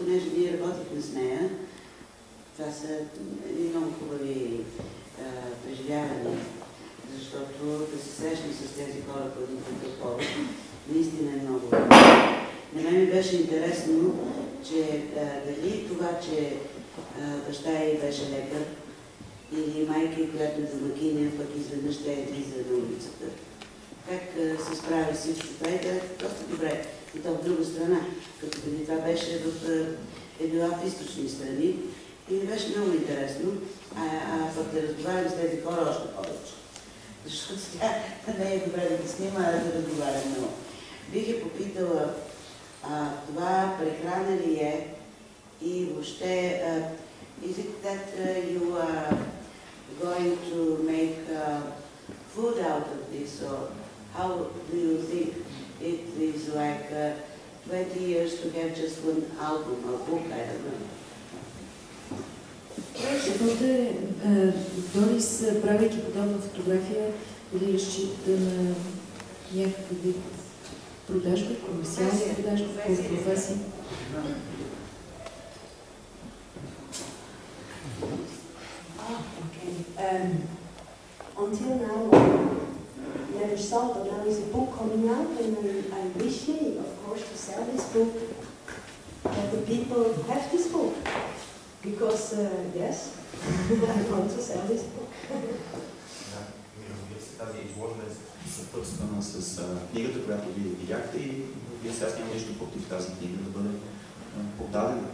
понеже ние работихме с нея, това са много хубави преживявания, защото да се срещам с тези хора по един такъв повод, наистина е много важно. На мен ми беше интересно, че дали това, че баща ѝ беше лекар, или майка, която е домакиня, пък изведнъж тя излиза на улицата. Как се справя всичко това и да е доста добре. И то в друга страна, като преди това беше е била в източни страни. И ми беше много интересно, пък да разговарям с тези хора още повече. Защото тя не е добре да ги снима, а да разговарям много. Бих я попитала, това прехрана ли е и въобще is it that you are going to make food out of this, or how do you think it is like 20 years to have just one album or book, I don't know. Въпросът е, Дорис, правейки подобна фотография, дали разчита на някакъв вид продажба, комерциална продажба, по професия? Until now, never saw, but now is a book coming out, and I wish, of course, to sell this book, that the people have this book, because yes, I want to sell this book. Тази изложба е съпътствана с книгата, която вие видяхте, и вие сега няма нищо против тази книга да бъде подадена.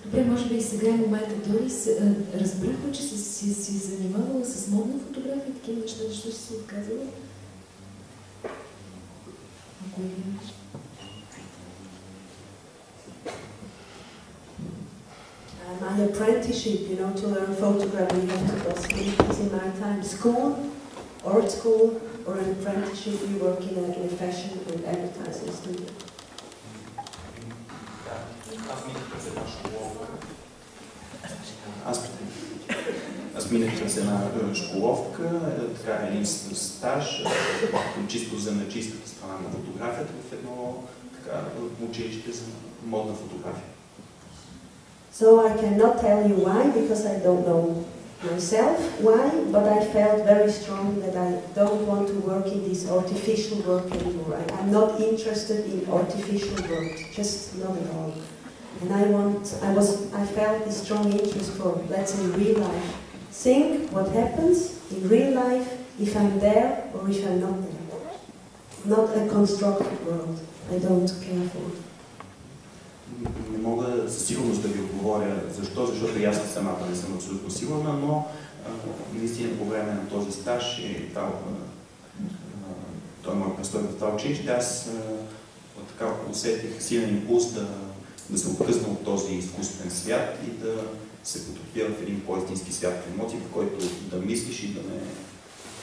Добре, може би и сега е момента, Дорис. Разбрахме, че си занимавала с модна фотография, такива неща, защо си се отказала? Ако My apprenticeship, to learn photography, you have to go to in my time, school, or an apprenticeship, you work in a fashion and advertising studio. Аз минах през една школовка, един стаж, чисто за начистката страна на фотографията в едно училище за модна фотография. So I cannot tell you why, because I don't know myself why, but I felt very strong that I don't want to work in this artificial work anymore. I'm not interested in artificial work, just not at all. And I felt this strong interest for, let's say, real life. Think what happens in real life if I'm there or if I'm not there. Not a constructed world. I don't care for it. Не мога със сигурност да ви отговоря защо, защото аз самата не съм абсолютно сигурна, но наистина по време на този стаж и той ме престой в това училище, аз така усетих силен импулс да се откъсна от този изкуствен свят и да се потопя в един по-истински свят на емоции, в който да мислиш и да не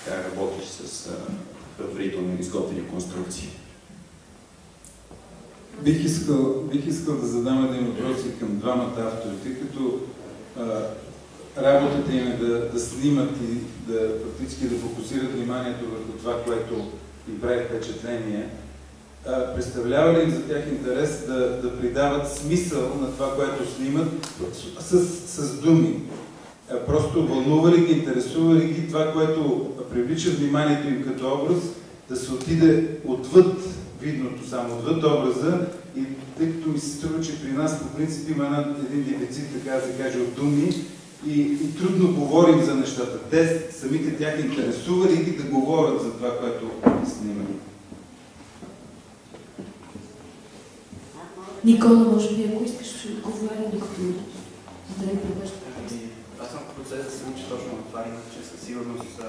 работиш с предварително изготвени конструкции. Бих искал да задам един въпрос и към двамата автори, тъй като работата им е да снимат и фактически да фокусират вниманието върху това, което им прави впечатление. Представлява ли им за тях интерес да придават смисъл на това, което снимат с думи? Просто вълнува ли ги, интересува ли ги това, което привлича вниманието им като образ, да се отиде отвъд видното, само отвъд образа, и тъй като ми се струва, че при нас по принцип има един дефицит, така да се каже, от думи и трудно говорим за нещата. Те самите тях интересува ли ги да говорят за това, което снимат? Никола, може би, ако искаш, ще отговаря, докато Андрей превежда. Аз съм в процес да се учи точно на това, иначе със сигурност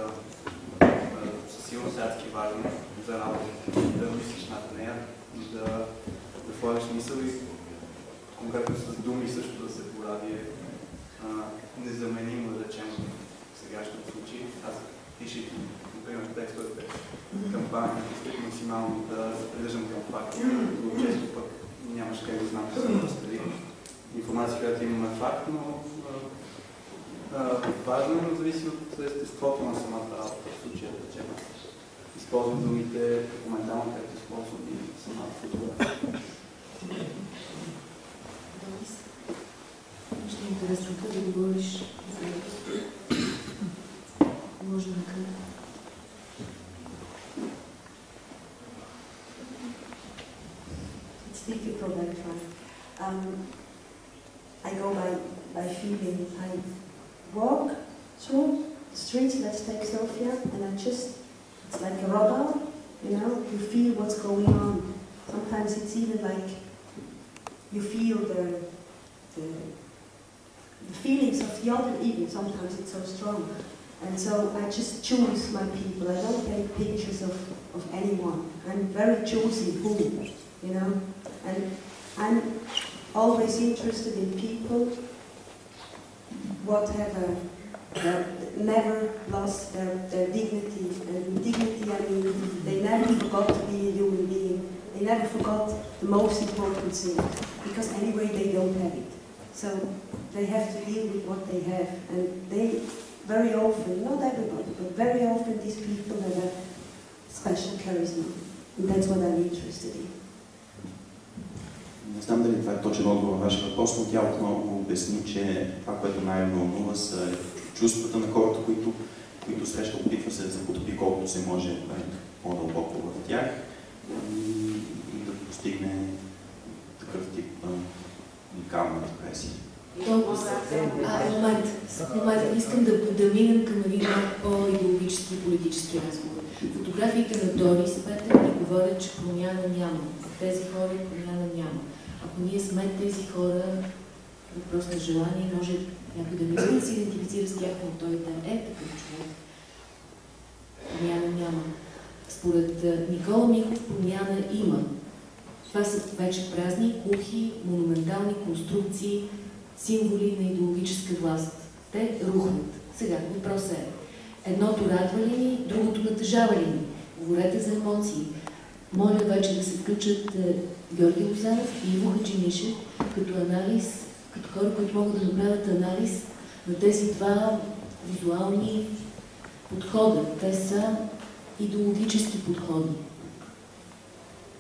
е адски важно за работа, да мислиш над нея, да влагаш мисъл и конкретно с думи също да се поради незаменимо, да речем, в сегашния случай. Аз пишех, например, текстовете кампания, исках максимално да се придържам към факти, но често пък нямаш как да знам дали информация, която имаме факт, но важно е, но зависи от естеството на самата работа. В случая, да речем, използвам думите документално, както използвам и самата фотография. speaking from that one. I go by feeling. I walk through the streets, let's take Sofia, and it's like a radar, you know, you feel what's going on. Sometimes it's even like you feel the feelings of the other even, sometimes it's so strong. And so I just choose my people. I don't take pictures of anyone. I'm very choosy who, you know. And I'm always interested in people what have never lost their dignity. And dignity, I mean, they never forgot to be a human being. They never forgot the most important thing, because anyway they don't have it. So they have to deal with what they have. And they, very often, not everybody, but very often these people have a special charisma. And that's what I'm interested in. Не знам дали това е точен отговор на вашия въпрос, но тя отново обясни, че това, което най-вълнува, са чувствата на хората, които среща, опитва се да се потопи колкото се може по-дълбоко в тях и да постигне такъв тип уникална депресия. Момент. Искам да минем към един по-идеологически и политически разговор. Фотографиите на Дорис Петър ни говорят, че промяна няма. Тези хора промяна няма. Ако ние сме тези хора, въпрос на желание, може някой да не иска да се идентифицира с тях, но той да е такъв човек. Промяна няма. Според Никола Михов промяна има. Това са вече празни, кухи, монументални конструкции, символи на идеологическа власт. Те рухнат. Сега въпрос е: едното радва ли ни, другото натъжава ли ни? Говорете за емоции. Моля вече да се включат Георги Лозанов и Иво Хаджинишев като анализ, като хора, които могат да направят анализ на тези два визуални подхода. Те са идеологически подходи.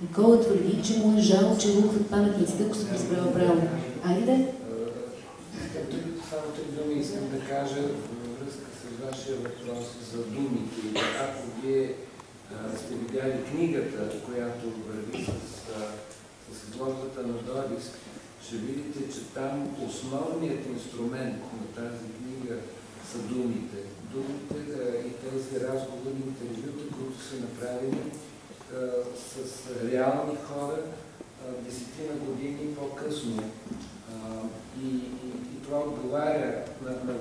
Никола твърди, че му е жал, че рухват паметниците, ако съм разбрала правилно. Айде! Само три думи искам да кажа във връзка с вашия въпрос за думите. Ако вие сте видяли книгата, която върви с изложбата на Дорис, ще видите, че там основният инструмент на тази книга са думите. Думите и тези разговори, интервюта, които са направени с реални хора десетина години по-късно. И това отговаря на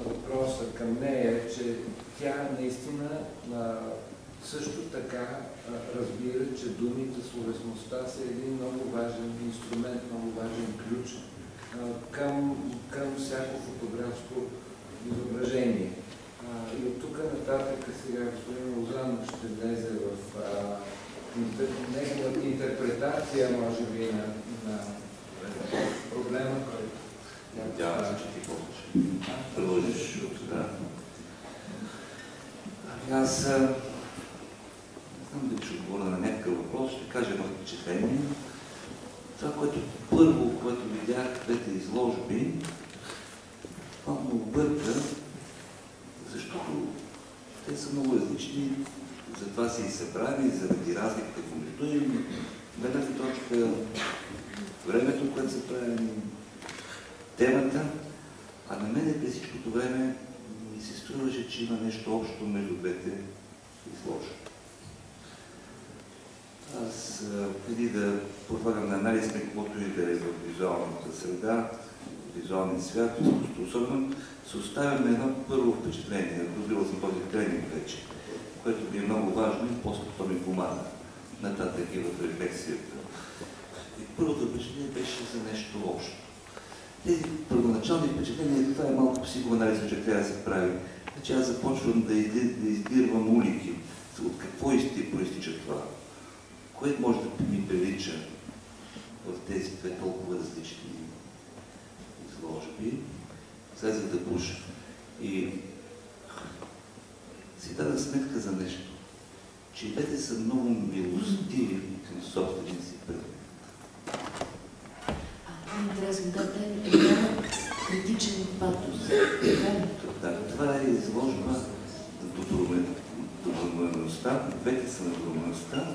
въпроса към нея, че тя наистина също така разбира, че думите, словесността са един много важен инструмент, много важен ключ към всяко фотографско изображение. И от тук нататък сега господин Лозанов ще влезе в неговата интерпретация, може би, на проблема, който... Надявам се, че ти можеш. Продължиш от това. Аз не знам дали ще отговоря на някакъв въпрос, ще кажа едно впечатление. Това, което първо, което видях двете изложби, това ме обърка, защото те са много различни, затова са и събрани, заради разликата помежду им, гледната точка, времето, което са правени, темата, а на мен през всичкото време ми се струваше, че има нещо общо между двете изложби. Аз, преди да подлагам на анализ на каквото и да е в визуалната среда, визуалния свят, особено, се оставяме едно първо впечатление. Добила съм този тренинг вече, което ми е много важно и после това ми помага нататък и в рефлексията. И първото впечатление беше за нещо общо. Тези първоначални впечатления, това е малко психоанализ, че трябва да се прави. Значи аз започвам да издирвам улики. От какво проистича това? Кое може да ми прилича в тези две толкова различни изложби? Слезах да пуша. И си дадах сметка за нещо, че двете са много милостиви към собствения си предмет. Интересно, да, няма критичен патос. Да, това е изложба за добронамереността, двете са на добронамереността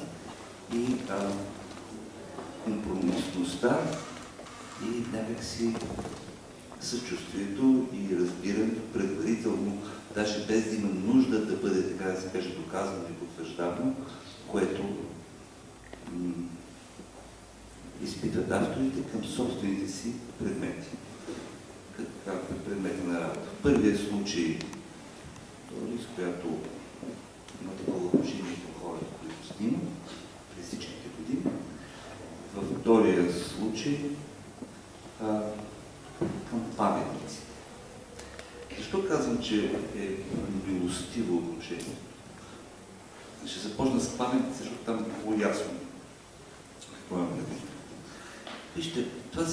и компромисността и някакси съчувствието и разбирането предварително, даже без да има нужда да бъде, така да се каже, доказано и потвърждано, което изпитват авторите към собствените си предмети, както предмети на работа. В първия случай, с която има такова отношение към хората, които снимат през всичките години. Във втория случай към паметниците. Защо казвам, че е милостиво отношение? Ще започна с паметниците, защото там е много ясно какво е предвид. Вижте, това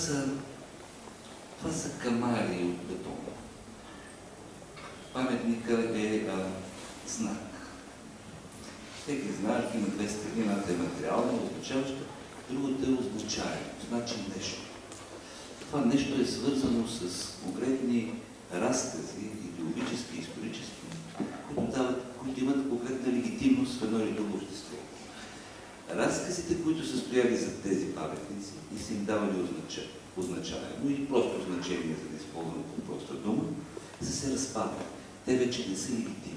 са камари от бетон. Паметника е знак. Всеки знак има две страни, едната е материална, означаваща, другата е означаема, значи нещо. Това нещо е свързано с конкретни разкази, идеологически, исторически, които имат конкретна легитимност в едно или друго общество. Разказите, които са стояли за тези паметници и са им давали означаемо или просто значение, за да използвам по-проста дума, са се разпадали. Те вече не са легитимни.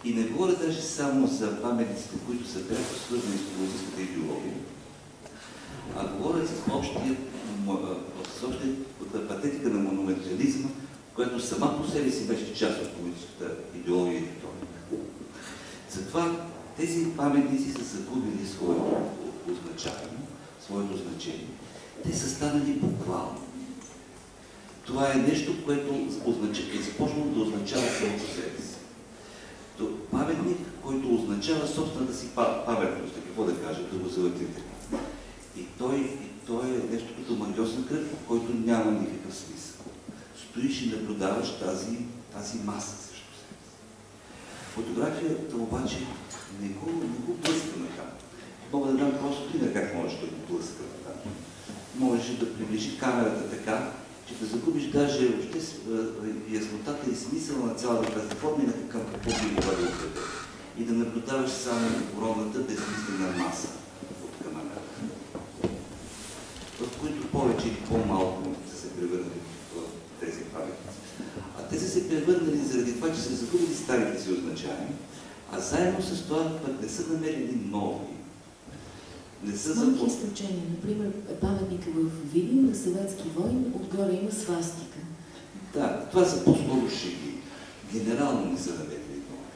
И не говоря даже само за паметниците, които са пряко свързани с политическата идеология, а говоря с общия патетика на монументализма, която сама по себе си беше част от политическата идеология и риторика. Затова тези паметници са загубили своето значение. Те са станали буквално. Това е нещо, което е започнало да означава само по себе си. Паметник, който означава собствената си паметност, какво да кажа, да го завъртите. И той е нещо като магиосен кръг, който няма никакъв смисъл. Стоиш и наблюдаваш тази маса също себе си. Фотографията обаче не го блъска на там. Мога да дам просто пример как можеш да го блъска на там. Можеш да приближи камерата така, че да загубиш даже въобще яснотата и смисъла на цялата тази форма и на какво би могла да отведе. И да наблюдаваш само огромната безмислена маса от камерата, в които повече или по-малко са се превърнали в тези паметници. А те са се превърнали заради това, че са загубили старите си означания, а заедно с това пък не са намерили нови. Малки изключения. Например, паметника в Видин на съветски войн, отгоре има свастика. Да, това са по-скоро шеги. Генерално не са намерили нови.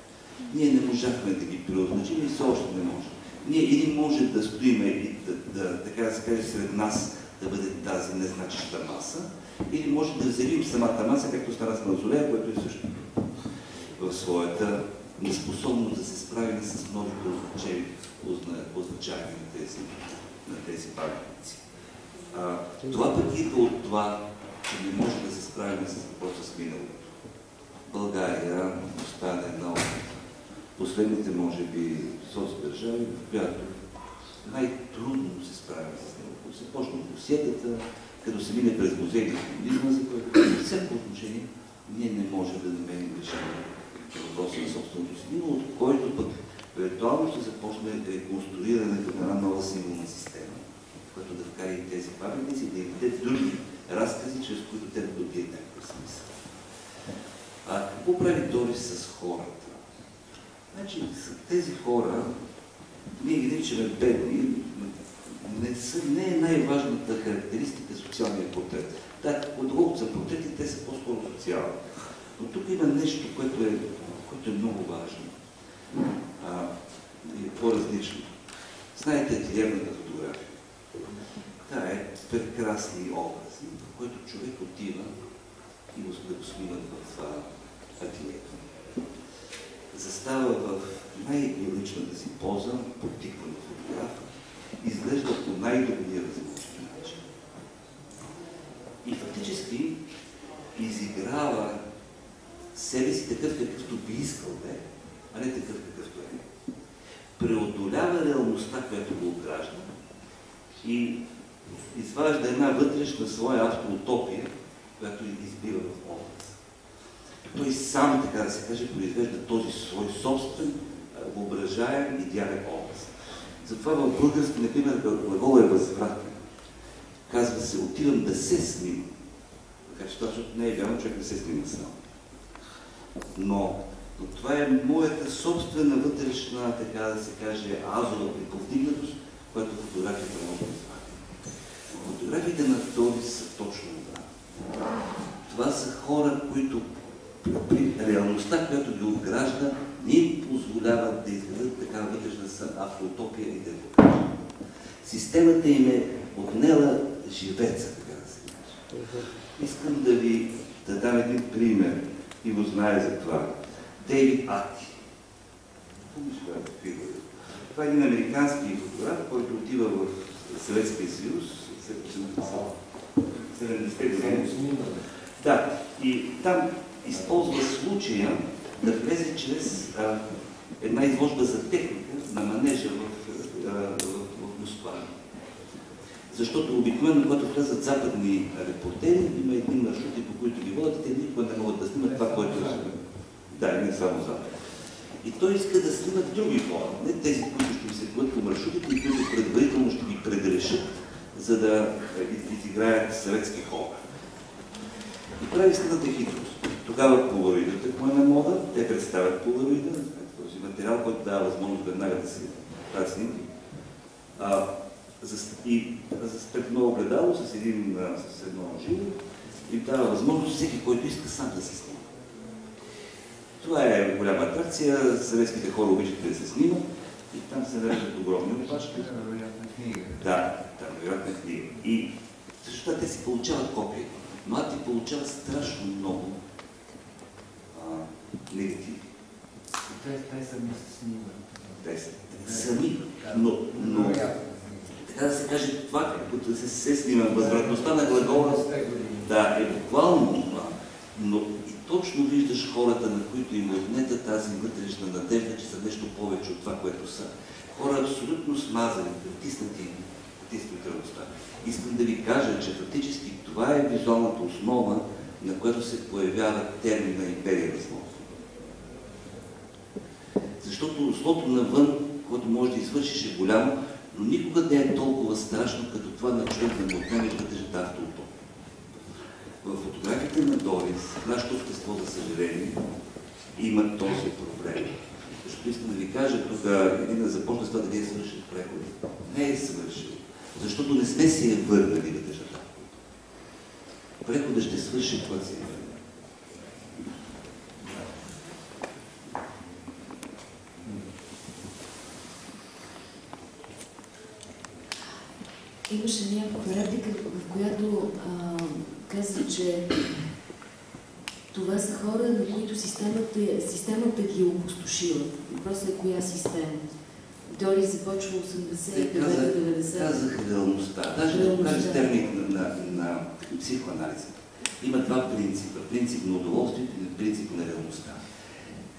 Ние не можахме да ги преозначим и все още не можем. Ние или може да стоим и така да се каже, сред нас да бъде тази незначеща маса, или може да вземем самата маса, както стана с Мавзолея, което е също в своята неспособност да се справим с новите означения на тези паметници. Това пък идва от това, че не може да се справим с въпроса с миналото. България остане една от последните, може би, соцдържави, в която най-трудно се справим с него. Като се почне от досиетата, като се мине през музей на комунизма, за което в всяко отношение ние не можем да намерим решение на въпроса на собственото си минало, от който пък евентуално ще започне реконструирането на една нова символна система, която да вкара и тези паметници, да им даде други разкази, чрез които те да добият някакъв смисъл. Какво прави Дорис с хората? Значи, тези хора, ние ги наричаме бедни, не е най-важната характеристика социалния портрет. Да, отколкото са портрети, те са по-скоро социални. Но тук има нещо, което е много важно. И по-различно. Знаете ателиерната фотография. Това е прекрасни образи, в които човек отива и го снимат в ателието. Застава в най-величната си поза, подтикван от фотографа, изглежда по най-добрия възможен начин. И фактически изиграва себе си такъв, какъвто би искал да е, а не такъв, какъвто е. Преодолява реалността, която го огражда и изважда една вътрешна своя автоутопия, която избива в образ. Той сам, така да се каже, произвежда този свой собствен, въображаем идеален образ. Затова в български, например, глагол е възвратен. Казва се, отивам да се снимам. Така че това, защото не е вярно, човек не се снима сам. Но това е моята собствена вътрешна, така да се каже, азова приповдигнатост, която фотографията може да извади. Фотографиите на Дорис са точно това. Това са хора, които при реалността, която ги обгражда, не им позволяват да изградат такава вътрешна автоутопия и да я покажат. Системата им е отнела живеца, така да се каже. Искам да ви дам един пример и го знае за това. Дейвид Ати. Помниш това фигура? Това е един американски фотограф, който отива в Съветския съюз в 70-те години. Да, и там използва случая да влезе чрез една изложба за техника на манежа в Москва. Защото обикновено, когато влезат западни репортери, има едни маршрути, по които ги водят, те никога не могат да снимат това, което е. Да, не само запад. И той иска да снимат други хора, не тези, които ще се ходят по маршрутите и които предварително ще ги предрешат, за да изиграят съветски хора. И прави следната хитрост. Тогава полароидът е на мода, те представят полароида, този материал, който дава възможност веднага да се правят снимки. И пред едно огледало с едно жило им дава възможност всеки, който иска сам да се снима. Това е голяма атракция, съветските хора обичат да се снимат и там се нареждат огромни опашки. Вероятна книга. Да, вероятна книга. И защото те си получават копия, но ти получават страшно много негативи. Те сами се снимат. Те сами, но така да се каже, това, като се снима, възвратността на глагола, да, е буквално това, но и точно виждаш хората, на които им отнета тази вътрешна надежда, че са нещо повече от това, което са. Хора абсолютно смазани, притиснати от радостта. Искам да ви кажа, че фактически това е визуалната основа, на която се появява термина империя на злото. Защото злото навън, което може да извършиш, е голямо, но никога не е толкова страшно, като това на човек да му отнемеш вътрешната автоутопия. В фотографиите на Дорис, нашето общество, за съжаление, има този проблем. Защото искам да ви кажа, тук един започна с това да не е свършил прехода. Не е свършил, защото не сме си я върнали вътрешната автоутопия. Преходът ще свърши, когато си я върнали. Имаше някаква реплика, в която каза, че това са хора, на които системата ги опустошила. Въпросът е коя система. Дори започва 89-90. Казах реалността. Даже да покажа термин на психоанализа. Има два принципа. Принцип на удоволствието и принцип на реалността.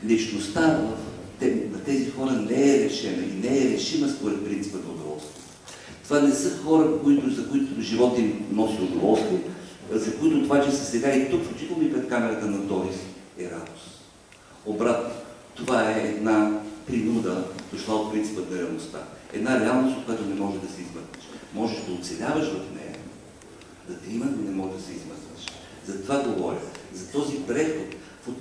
Личността на тези хора не е решена и не е решима според принципа на удоволствието. Това не са хора, за които живота им носи удоволствие, за които това, че са сега и тук, включително и пред камерата на Дорис, е радост. Обратно, това е една принуда, дошла от принципът на реалността. Една реалност, от която не може да се измъкнеш. Можеш да оцеляваш в нея, да те има, но не можеш да се измъкнеш. За това говоря. За този преход.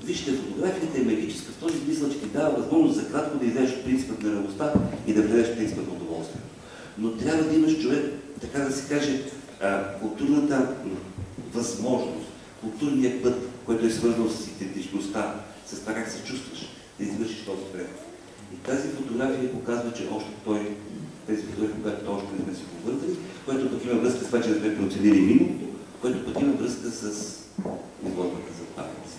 Вижте, фотографията е магическа в този смисъл, че ти дава възможност за кратко да излезеш от принципът на реалността и да влезеш в принципът на удоволствие. Но трябва да имаш човек, така да се каже, културната възможност, културният път, който е свързан с идентичността, с това как се чувстваш, да извършиш този преход. И тази фотография показва, че още тези фотографии, когато още не сме си повъртали, което пък има връзка с това, че не сме оценили миналото, което пък има връзка с изложбата за паметници.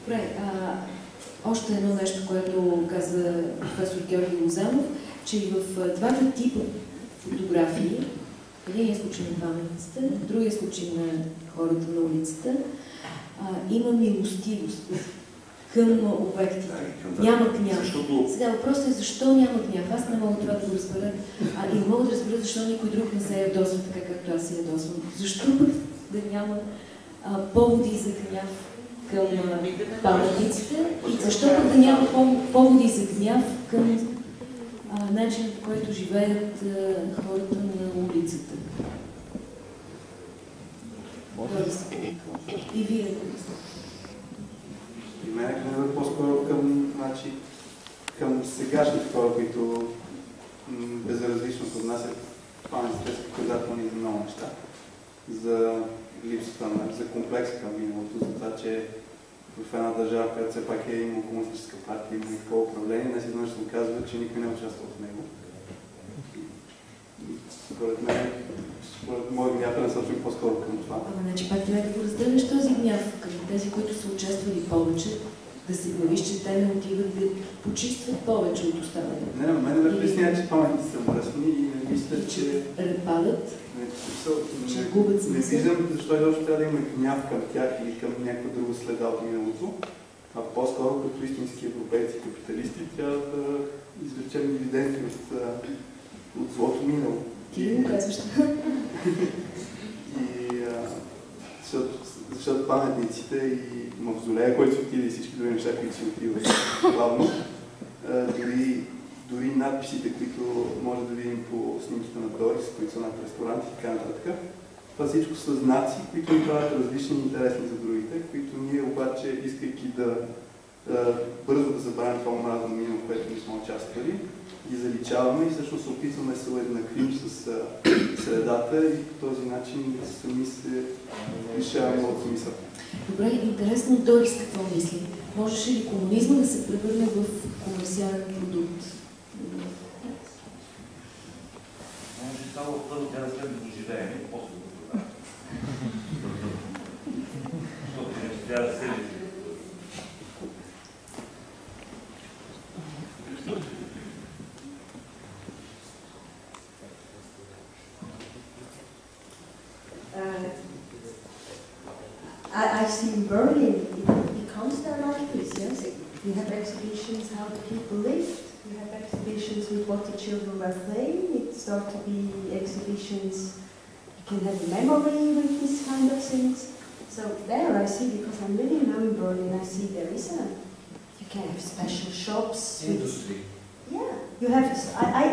Добре, още едно нещо, което каза професор Георги Лозанов, че и в двата типа фотографии, един е случай на паметниците, другия е случай на хората на улицата, има милостивост към обектите. Няма гняв. Сега въпросът е защо няма гняв. Аз не мога това да го разбера. И не мога да разбера защо никой друг не се ядосва така, както аз се ядосвам. Защо да няма поводи за гняв към паметниците и защо да няма поводи за гняв към начинът, по който живеят хората на улицата. И вие. И мен е по-скоро към сегашните хора, които безразлично поднасят паметите с показателни за много неща. За липсата за комплекс към миналото, за това, че в една държава, която все пак е имала комунистическа партия, има и такова управление, днес изведнъж се казва, че никой не е участвал в него. Според мен, според моят гняв е насочен по-скоро към това. Значи пак трябва да го разделиш този гняв към тези, които са участвали повече, да се главиш, че те не отиват да почистват повече от останалите. Не, мен ме притеснява, че паметите са мръсни и не мисля, че... Падат. Не виждам защо изобщо трябва да има гняв към тях или към някаква друга следа от миналото, а по-скоро като истински европейци капиталисти трябва да извлечем дивиденти от злото минало. Ти ли го казваш? Защото паметниците и мавзолея, който се отиде и всички други неща, които си отиват главно, дори надписите, които може да видим по снимките на Дорис, които са над ресторанти и така нататък. Това всичко са знаци, които ни правят различни и интересни за другите, които ние обаче, искайки да бързо да забравим това омразно минало, в което не сме участвали, ги заличаваме и всъщност се опитваме да се уеднаквим с средата и по този начин сами се лишаваме от смисъл. Добре, интересно Дорис какво мисли? Можеше ли комунизма да се превърне в комерциален продукт? Може само първо тя да след да го живеем и после да го продаваме. Защото не трябва да се I see in Berlin, it becomes there like this, yes? You have exhibitions how the people lived, you have exhibitions with what the children were playing, it start to be exhibitions, you can have a memory with these kind of things. So there I see, because I'm living now in Berlin, I see there is you can have special shops. Industry. Yeah, you have,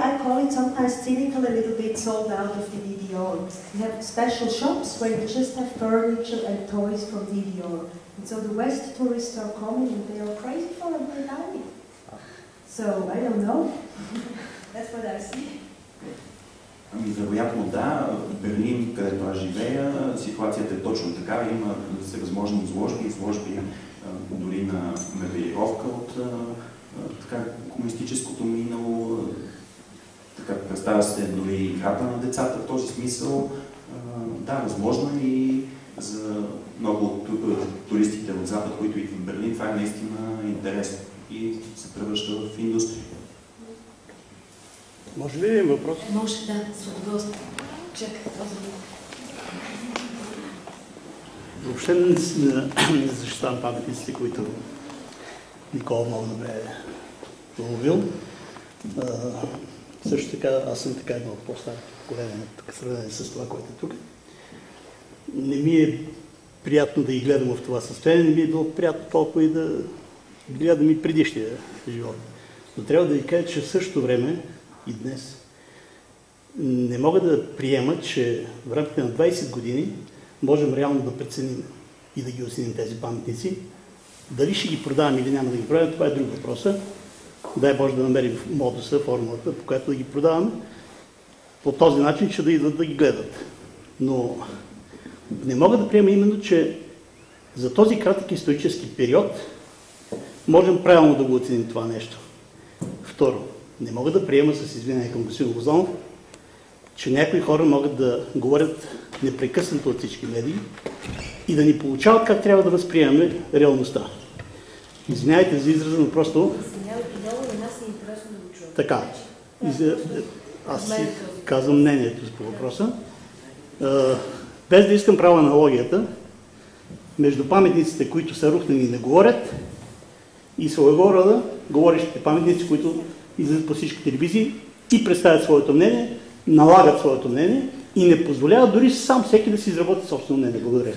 I call it sometimes cynical, a little bit sold out of the DDR. You have special shops where you just have furniture and toys from DDR. And so the West tourists are coming and they are crazy for it, they buy it. So, I don't know. That's what I see. Ами, вероятно да, в Берлин, където аз живея, ситуацията е точно такава. Има всевъзможни изложби дори на мебелировка от така, комунистическото минало, така представя се дори играта на децата в този смисъл. Да, възможно и за много от туристите от Запад, които идват в Берлин, това е наистина интересно и се превръща в индустрия. Може ли един въпрос? Може, да, с удоволствие. Чакай, този. Въобще не защитавам паметниците, които Никола много добре е уловил. Също така, аз съм така едно по-старо поколение, така сравнение с това, което е тук. Не ми е приятно да ги гледам в това състояние, не ми е било приятно толкова и да гледам и предишния живот. Но трябва да ви кажа, че в същото време и днес не мога да приема, че в рамките на 20 години можем реално да преценим и да ги оценим тези паметници. Дали ще ги продавам или няма да ги продавам, това е друг въпрос. Дай Боже да намерим модуса, формулата, по която да ги продаваме по този начин, че да идват да ги гледат. Но не мога да приема именно, че за този кратък исторически период можем правилно да го оценим това нещо. Второ, не мога да приема с извинение към господин Лозанов, че някои хора могат да говорят непрекъснато от всички медии и да ни получават как трябва да възприемаме реалността. Извинявайте за израза, но просто... Така. Аз си казвам мнението по въпроса. Без да искам права аналогията, между паметниците, които са рухнени и не говорят, и своего рода говорещите паметници, които излизат по всички телевизии и представят своето мнение, налагат своето мнение и не позволяват дори сам всеки да си изработи собствено мнение. Благодаря.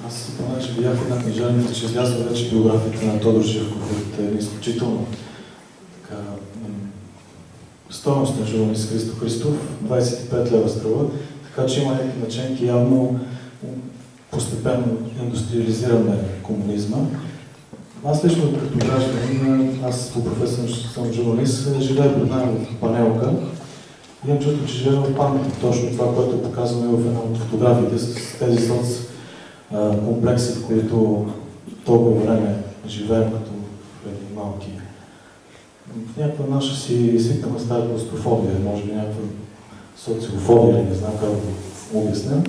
Аз понеже видях една книжарница, че излязва вече биографията на Тодор Живков от един изключително стойностен журналист Христо Христов, 25 лева струва, така че има някакви наченки, явно постепенно индустриализираме комунизма. Аз лично като гражданин, аз по професия съм журналист, живея пред мен в панелка. Имам чувство, че живея в памет точно това, което е показано в една от фотографиите с тези комплекси, в които толкова време живеем като преди малки. В някаква наша си свикнаме с тази клаустрофобия, може би някаква социофобия, не знам как да обясня.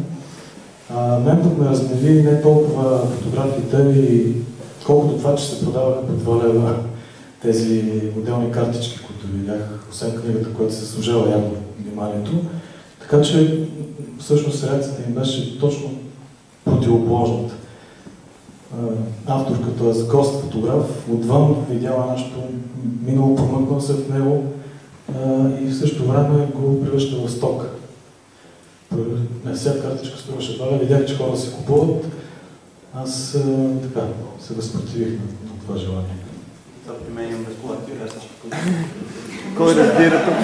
Мен пък ме разгневи не толкова фотографиите и колкото това, че се продаваха по 2 лева тези моделни картички, които видях, освен книгата, която се служава явно вниманието. Така че всъщност реакцията им беше точно противоположната. Авторката е гост фотограф, отвън видяла нашето минало, промъкнала се в него и в същото време го превръща в стока. Не всяка картичка струваше 2 лева, видях, че хора се купуват. Аз така се възпротивих на това желание. Това при мен имам безплатни картички. Кой разбира тук?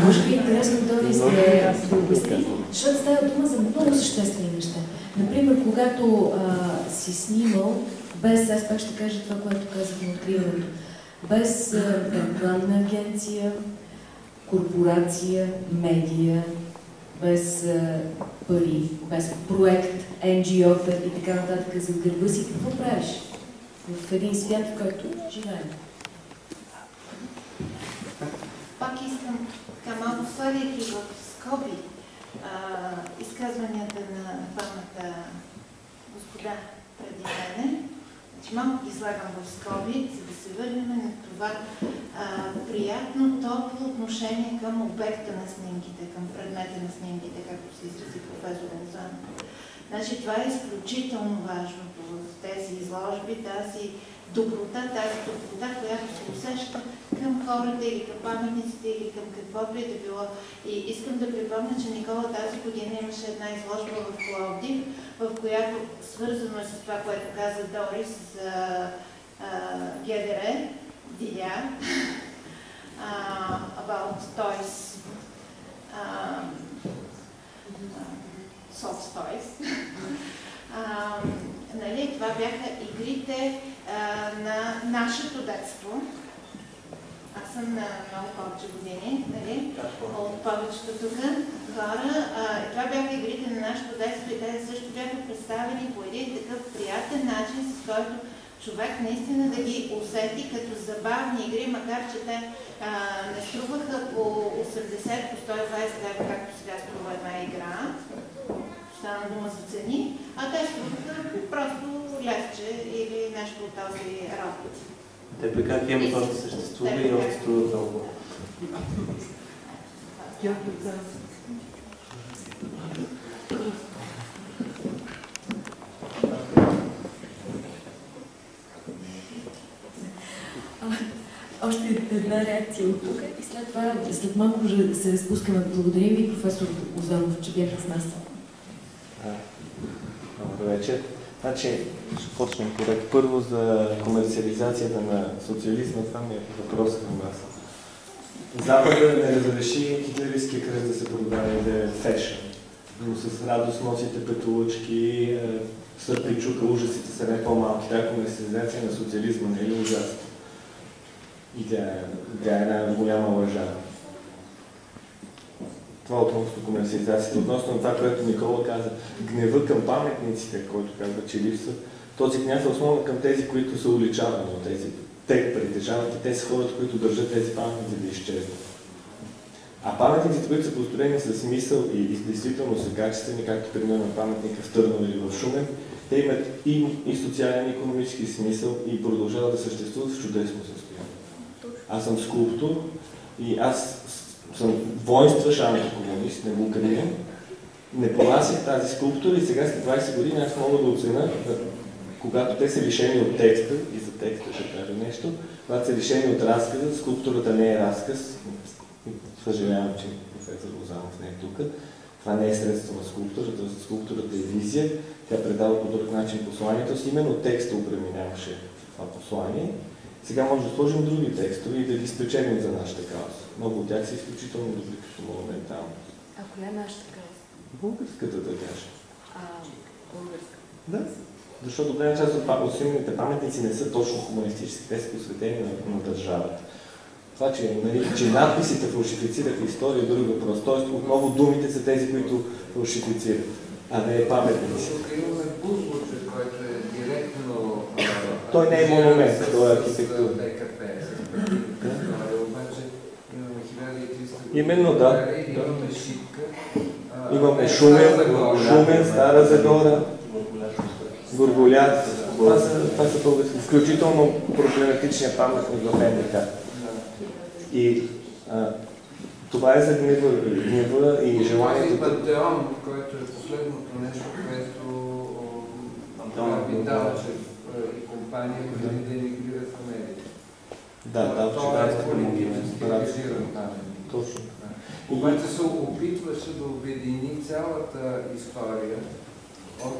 Може би интересно Дорис да обясни, защото става дума за много съществени неща. Например, когато си снимал, без, аз пак ще кажа това, което казах на откриването, без рекламна агенция, корпорация, медия, без пари, без проект, NGO-та и така нататък за гърба си, какво правиш в един свят, в който живеем? Пак искам така малко слагайки в скоби изказванията на двамата господа преди мене. Значи малко ги слагам в скоби, за да се върнем на това приятно, топло отношение към обекта на снимките, към предмета на снимките, както се изрази професор Лозанов. Значи това е изключително важното в тези изложби, тази доброта, която се усеща към хората или към паметниците или към каквото и да било. И искам да припомня, че Никола тази година имаше една изложба в Пловдив, в която свързано е с това, което каза Дорис за ГДР, DDR, about toys, soft toys. Нали, това бяха игрите на нашето детство. Аз съм на много повече години, нали, от повечето тук хора. Това бяха игрите на нашето детство и те също бяха представени по един такъв приятен начин, с който човек наистина да ги усети като забавни игри, макар че те не струваха по 80, по 120 лева, както сега струва една игра. Стана дума за цени, а те струваха просто левче или нещо от този работа. Те при как имат още съществува и още струва толкова. Още една реакция от тук и след това, след малко се разпускаме. Благодарим ви, професор Лозанов, че бяхте с нас. Добър вечер. Значи, ще почнем поред. Първо за комерциализацията на социализма, това ми е въпрос към вас. Запада не разреши хитлеристския кръст да се продава и да е фешън. Но с радост носите петолъчки, сърпи чука, ужасите са не по-малки. Тая комерциализация на социализма не е ли ужасна? И тя е една голяма лъжа. Това относно комерциализацията. Относно това, което Никола каза, гнева към паметниците, който казва, че липсва. Този гняв е основно към тези, които са уличавани от тези. Те притежават и те са хората, които държат тези паметници да изчезнат. А паметниците, които са построени с смисъл и действително са качествени, както примерно паметника в Търново или в Шумен, те имат и социален, и икономически смисъл и продължават да съществуват в чудесно състояние. Аз съм скулптор и аз съм воинстващ антикомунист, не го крия. Не понасях тази скулптура и сега след 20 години аз мога да оценя, когато те са лишени от текста, и за текста ще кажа нещо, когато са лишени от разказа, скулптурата не е разказ, съжалявам, че професор Лозанов не е тук, това не е средство на скулптурата, скулптурата е визия, тя предава по друг начин посланието си, именно текста опременяваше това послание Сега може да сложим други текстове и да ги спечелим за нашата кауза. Много от тях са изключително добри като монументално. А коя е нашата кауза? Българската, да кажа. Българска. Да. Защото голяма част от силните паметници не са точно комунистически, те са посветени на държавата. Това, че надписите фалшифицираха история, е друг въпрос. Тоест, отново думите са тези, които фалшифицират, а не паметници. Тук имаме Бузлуче, който е директно... Той не е монумент, той е архитектура. Обаче имаме 1300 Именно, да. Имаме Шипка. Имаме Шумен, Стара Загора, Горголят. Това са български. Изключително проблематичният паметник в НДК. И това е за гнева и желанието. Пантеон, който е последното нещо, което Виталчев и компания преди да емигрират в Америка. Да, това е политически ангажиран паметник. Точно. Обаче се опитваше да обедини цялата история от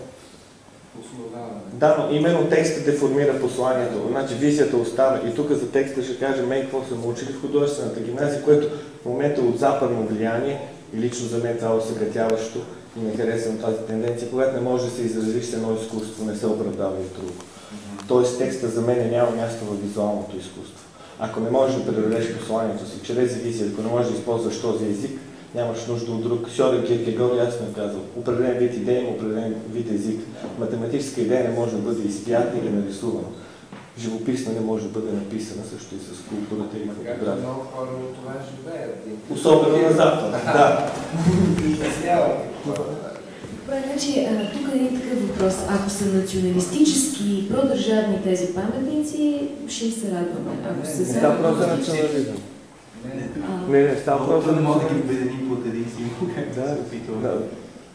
основаване. Да, но именно текстът деформира посланието. Значи визията остава. И тук за текста ще кажем какво са учили в художествената гимназия, което в момента от западно влияние, и лично за мен това е осъкратяващо и не харесвам тази тенденция, когато не може да се изразиш с едно изкуство, не се оправдава и друго. Тоест текста за мен няма място в визуалното изкуство. Ако не можеш да предадеш посланието си чрез визия, ако не можеш да използваш този език, нямаш нужда от друг. Сьорен Киркегор ясно е казал, определен вид идея има определен вид език. Математическа идея не може да бъде изпята или нарисувана. Живописна не може да бъде написана, също и с културата и фотография. Много хора от това живеят. Особено на Запад, да. Добре, значи, тук е един такъв въпрос. Ако са националистически и продържавни тези паметници, ще им се радваме. Ако са става въпрос за национализъм. Не, става въпрос за... Не може да ги обединим под един символ. Да.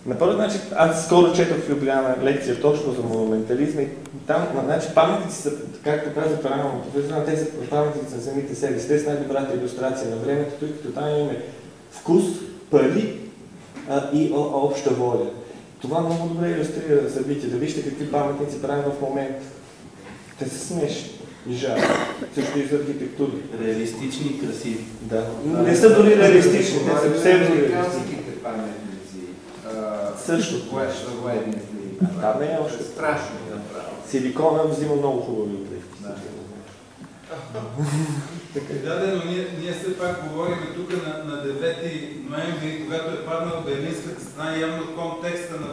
Напърво, значи, аз скоро четох в Любляна лекция точно за монументализма и там, значи, паметници са, както каза правилно, те са паметници на самите себе си. Те са най-добрата илюстрация на времето, тъй като там имаме вкус, пари и обща воля. Това много добре илюстрира събитията. Вижте какви паметници правим в момента. Те са смешни и жалки. Също и за архитектури. Реалистични и красиви. Да. Не са дори реалистични, те са псевдореалистични. Паметници. Също. Там не е още страшно направо. Силикона взима много хубави отливки. Да, но ние все пак говорим тук на 9 ноември, когато е паднал Берлинската стена, явно контекста на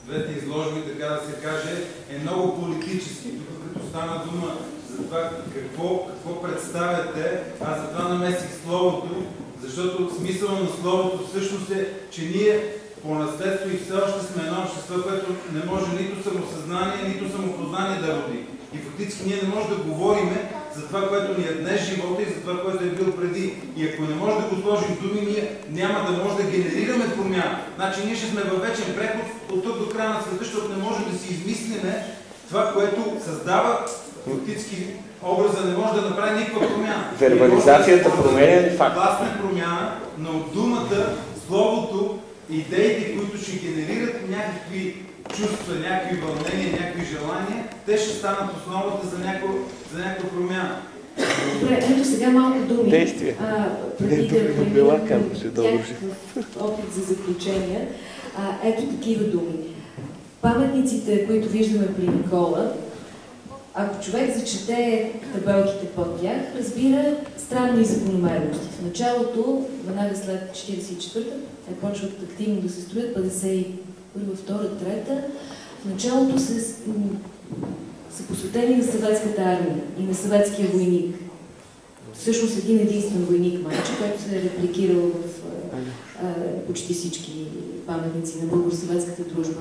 двете изложби, така да се каже, е много политически. Тук като стана дума за това какво представяте, аз затова намесих словото, защото смисълът на словото всъщност е, че ние по наследство и все още сме едно общество, което не може нито самосъзнание, нито самопознание да роди. И фактически ние не можем да говорим за това, което ни е днес живота и за това, което е бил преди. И ако не можем да го сложим думи, ние няма да може да генерираме промяна. Значи ние ще сме във вечен преход от тук до края на света, защото не можем да си измислиме това, което създава фактически образа, не може да направи никаква промяна. Вербализацията променя ли факт? Властна промяна, но от думата, словото, идеите, които ще генерират някакви чувства, някакви вълнения, някакви желания, те ще станат основата за някаква промяна. Добре, ето сега малко думи. Действие. Преди да преминем някакъв опит за заключение. Ето такива думи. Паметниците, които виждаме при Никола, ако човек зачете табелките под тях, разбира странни закономерности. В началото, веднага след 44-та, те почват активно да се строят, 51-а, 2-та, 3-та. В началото са посветени на съветската армия и на съветския войник. Всъщност един единствен войник майче, който се е репликирал в почти всички паметници на българо-съветската дружба.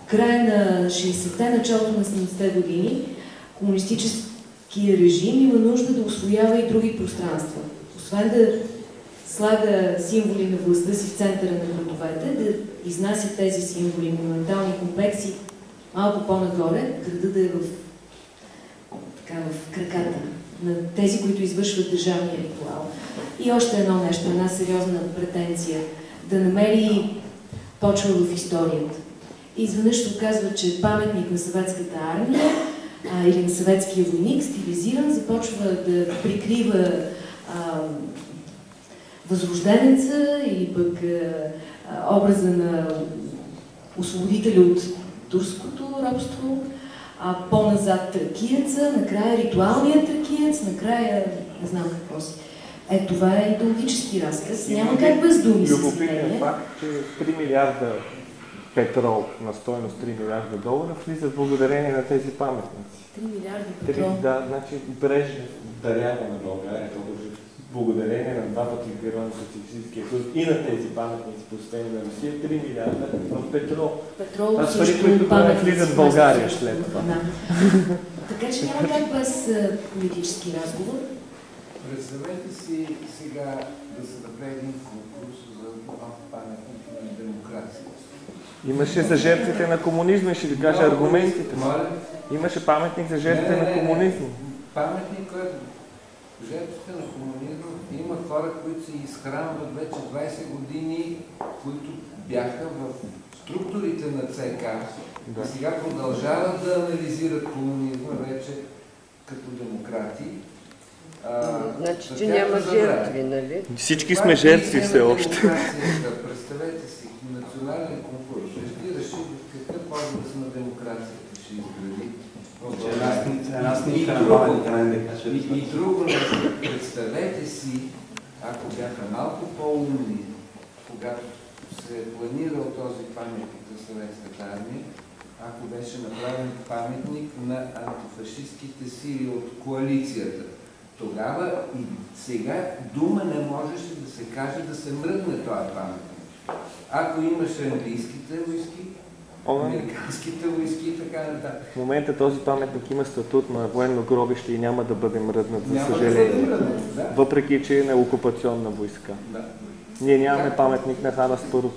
Края на 60-те, началото на 70-те години, комунистическия режим има нужда да усвоява и други пространства. Освен да слага символи на властта си в центъра на градовете, да изнася тези символи, монументални комплекси малко по-нагоре, града да е в краката на тези, които извършват държавния ритуал. И още едно нещо, една сериозна претенция, да намери почва в историята. И изведнъж се оказва, че паметник на съветската армия или на съветския войник, стилизиран, започва да прикрива възрожденеца или пък образа на освободителя от турското робство, по-назад тракиеца, накрая ритуалният тракиец, накрая не знам какво си. Това е идеологически разказ. Няма как без думи се Любопитен факт, че 3 милиарда петрол на стойност 3 милиарда долара влизат благодарение на тези паметници. 3 милиарда петрол? Да, значи Брежнев дарява на България благодарение на два пъти ликвидиран Социалистическия съюз и на тези паметници, посветени на Русия, 3 милиарда в петрол. Петрол също влизат в България след това. Така че няма как без политически разговор. Представете си сега да се направи един конкурс за паметник на демокрацията. Имаше за жертвите на комунизма, ще ви кажа аргументите. Имаше паметник за жертвите на комунизма. Паметник, който жертвите на комунизма, има хора, които се изхранват вече 20 години, които бяха в структурите на ЦК и сега продължават да анализират комунизма вече като демократи. Значи, че няма жертви, нали? Всички сме жертви все още. Представете си, национален конкурс. Ще реши какъв образ на демокрацията ще изгради. И друго нещо. Представете си, ако бяха малко по-умни, когато се е планирал този паметник за Съветската армия, ако беше направен паметник на антифашистските сили от коалицията. Тогава и сега дума не можеше да се каже да се мръдне този паметник. Ако имаше английските войски, американските войски и така нататък. В момента този паметник има статут на военно гробище и няма да бъде мръднат, за съжаление. Въпреки, че е на окупационна войска. Ние нямаме паметник на Хан Аспарух.